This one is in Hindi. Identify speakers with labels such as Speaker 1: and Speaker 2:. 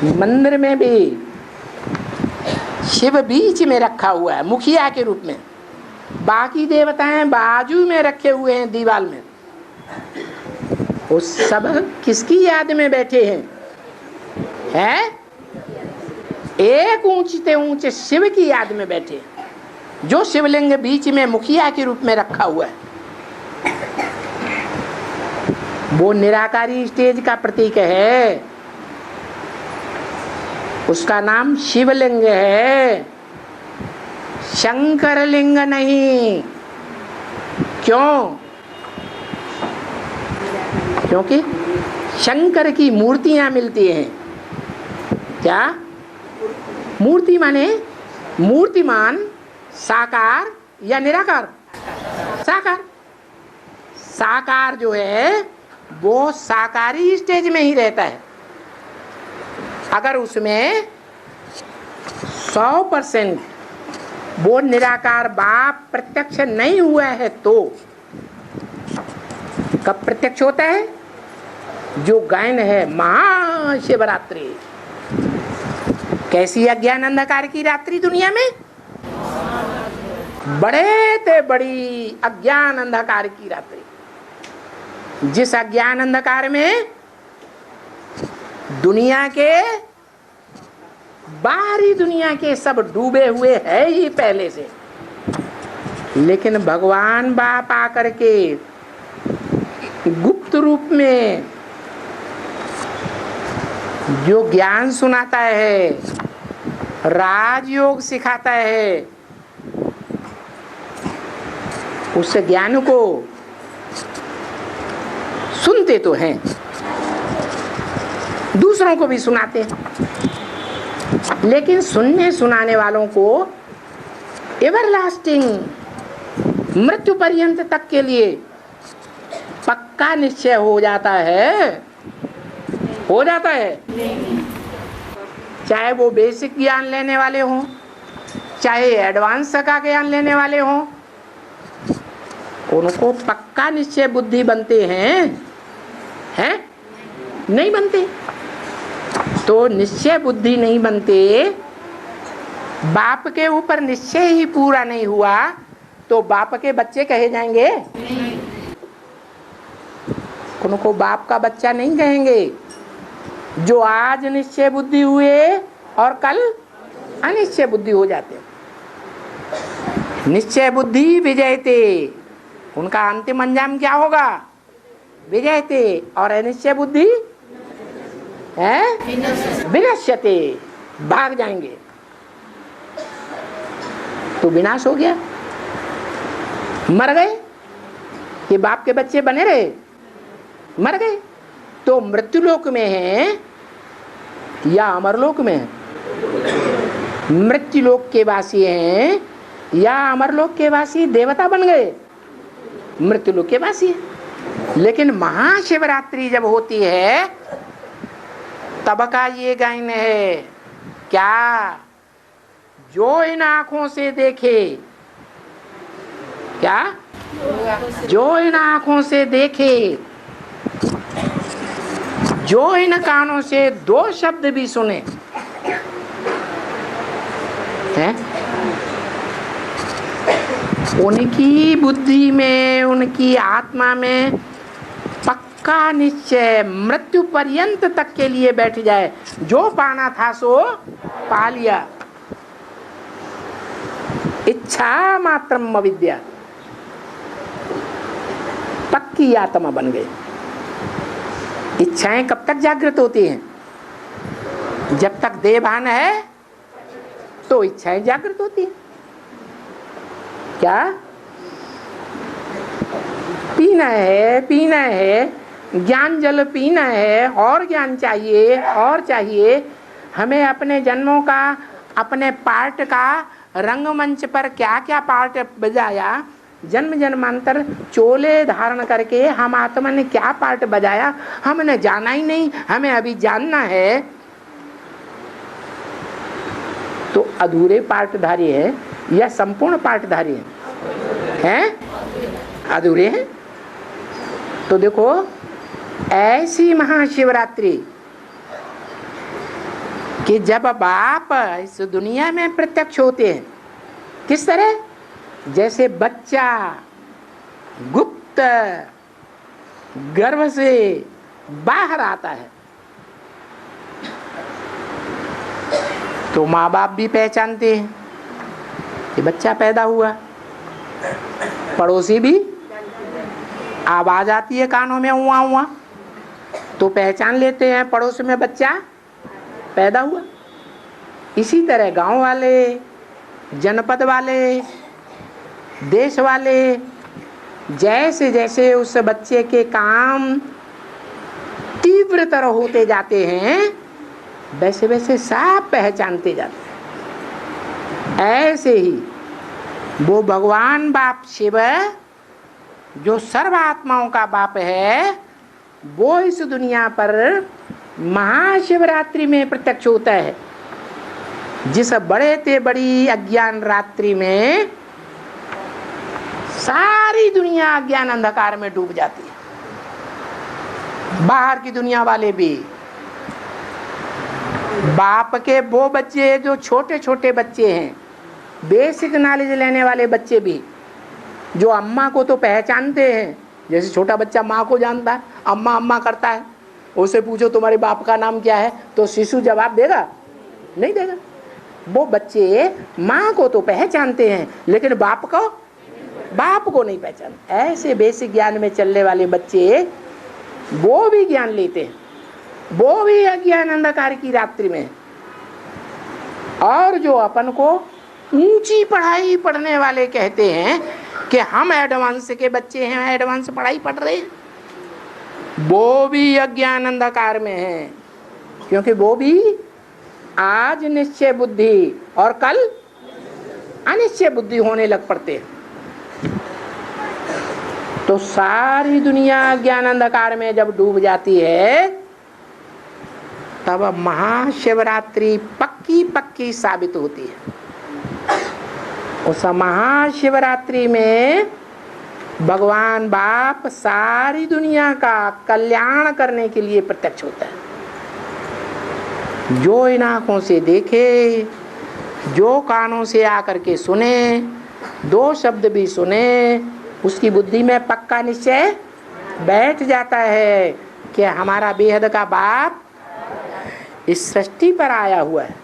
Speaker 1: मंदिर में भी शिव बीच में रखा हुआ है मुखिया के रूप में, बाकी देवताएं बाजू में रखे हुए हैं दीवार में। वो सब किसकी याद में बैठे हैं? एक ऊंचे ऊंचे शिव की याद में बैठे हैं, जो शिवलिंग बीच में मुखिया के रूप में रखा हुआ है। वो निराकारी स्टेज का प्रतीक है, उसका नाम शिवलिंग है, शंकर लिंग नहीं। क्यों? क्योंकि शंकर की मूर्तियां मिलती हैं। क्या मूर्ति माने? मूर्तिमान साकार या निराकार? साकार। साकार जो है वो साकारी स्टेज में ही रहता है। अगर उसमें 100% वो निराकार बाप प्रत्यक्ष नहीं हुआ है तो कब प्रत्यक्ष होता है? जो गायन है महाशिवरात्रि। कैसी अज्ञान अंधकार की रात्रि दुनिया में? बड़े ते बड़ी अज्ञान अंधकार की रात्रि। जिस अज्ञान अंधकार में दुनिया के बाहरी दुनिया के सब डूबे हुए है ही पहले से, लेकिन भगवान बाप आकर के गुप्त रूप में जो ज्ञान सुनाता है, राजयोग सिखाता है, उस ज्ञान को सुनते तो हैं, दूसरों को भी सुनाते हैं, लेकिन सुनने सुनाने वालों को एवरलास्टिंग मृत्यु पर्यंत तक के लिए पक्का निश्चय हो जाता है। हो जाता है, चाहे वो बेसिक ज्ञान लेने वाले हों, चाहे एडवांस का ज्ञान लेने वाले हों, उनको पक्का निश्चय बुद्धि बनते हैं नहीं बनते। तो निश्चय बुद्धि नहीं बनते, बाप के ऊपर निश्चय ही पूरा नहीं हुआ तो बाप के बच्चे कहे जाएंगे? उनको बाप का बच्चा नहीं कहेंगे। जो आज निश्चय बुद्धि हुए और कल अनिश्चय बुद्धि हो जाते। निश्चय बुद्धि विजयते, उनका अंतिम अंजाम क्या होगा? विजयते। और अनिश्चय बुद्धि है विनश्यते, भाग जाएंगे। तो विनाश हो गया, मर गए। ये बाप के बच्चे बने रहे, मर गए। तो मृत्युलोक में है या अमरलोक में है? मृत्युलोक के वासी हैं या अमरलोक के वासी देवता बन गए? मृत्युलोक के वासी है। लेकिन महाशिवरात्रि जब होती है तब का ये गायन है क्या? जो इन आंखों से देखे, क्या? जो इन आंखों से देखे, जो इन कानों से दो शब्द भी सुने हैं, उनकी बुद्धि में, उनकी आत्मा में पक्का निश्चय मृत्यु पर्यंत तक के लिए बैठ जाए। जो पाना था सो पा लिया। इच्छा मात्रम अविद्या, पक्की आत्मा बन गई। इच्छाएं कब तक जागृत होती हैं? जब तक देह भान है तो इच्छाएं जागृत होती हैं। क्या? पीना है, ज्ञान जल पीना है, और ज्ञान चाहिए और चाहिए। हमें अपने जन्मों का, अपने पार्ट का रंगमंच पर क्या क्या पार्ट बजाया, जन्म जन्मांतर चोले धारण करके हम आत्मा ने क्या पार्ट बजाया, हमने जाना ही नहीं। हमें अभी जानना है। तो अधूरे पार्टधारी है या संपूर्ण पार्टधारी हैं? अधूरे हैं। तो देखो, ऐसी महाशिवरात्रि कि जब बाप इस दुनिया में प्रत्यक्ष होते हैं, किस तरह? जैसे बच्चा गुप्त गर्भ से बाहर आता है तो माँ बाप भी पहचानते हैं कि बच्चा पैदा हुआ। पड़ोसी भी आवाज आती है कानों में, हुआ हुआ, तो पहचान लेते हैं पड़ोस में बच्चा पैदा हुआ। इसी तरह गांव वाले, जनपद वाले, देश वाले जैसे जैसे उस बच्चे के काम तीव्रतर होते जाते हैं वैसे वैसे सब पहचानते जाते हैं। ऐसे ही वो भगवान बाप शिव जो सर्व आत्माओं का बाप है, वो इस दुनिया पर महाशिवरात्रि में प्रत्यक्ष होता है। जिस बड़े ते बड़ी अज्ञान रात्रि में सारी दुनिया अज्ञान अंधकार में डूब जाती है। बाहर की दुनिया वाले भी, बाप के वो बच्चे जो छोटे छोटे बच्चे हैं, बेसिक नॉलेज लेने वाले बच्चे भी, जो अम्मा को तो पहचानते हैं, जैसे छोटा बच्चा माँ को जानता है, अम्मा अम्मा करता है, उसे पूछो तुम्हारे बाप का नाम क्या है तो शिशु जवाब देगा? नहीं देगा। वो बच्चे माँ को तो पहचानते हैं लेकिन बाप को नहीं पहचानते। ऐसे बेसिक ज्ञान में चलने वाले बच्चे वो भी ज्ञान लेते हैं, वो भी अज्ञान अंधकार की रात्रि में। और जो अपन को ऊंची पढ़ाई पढ़ने वाले कहते हैं कि हम एडवांस के बच्चे हैं, एडवांस पढ़ाई पढ़ रहे हैं, वो भी अज्ञान अंधकार में है। क्योंकि वो भी आज निश्चय बुद्धि और कल अनिश्चय बुद्धि होने लग पड़ते हैं। तो सारी दुनिया ज्ञान अंधकार में जब डूब जाती है तब महाशिवरात्रि पक्की पक्की साबित होती है। उस महाशिवरात्रि में भगवान बाप सारी दुनिया का कल्याण करने के लिए प्रत्यक्ष होता है। जो इन आँखों से देखे, जो कानों से आकर के सुने, दो शब्द भी सुने, उसकी बुद्धि में पक्का निश्चय बैठ जाता है कि हमारा बेहद का बाप इस सृष्टि पर आया हुआ है।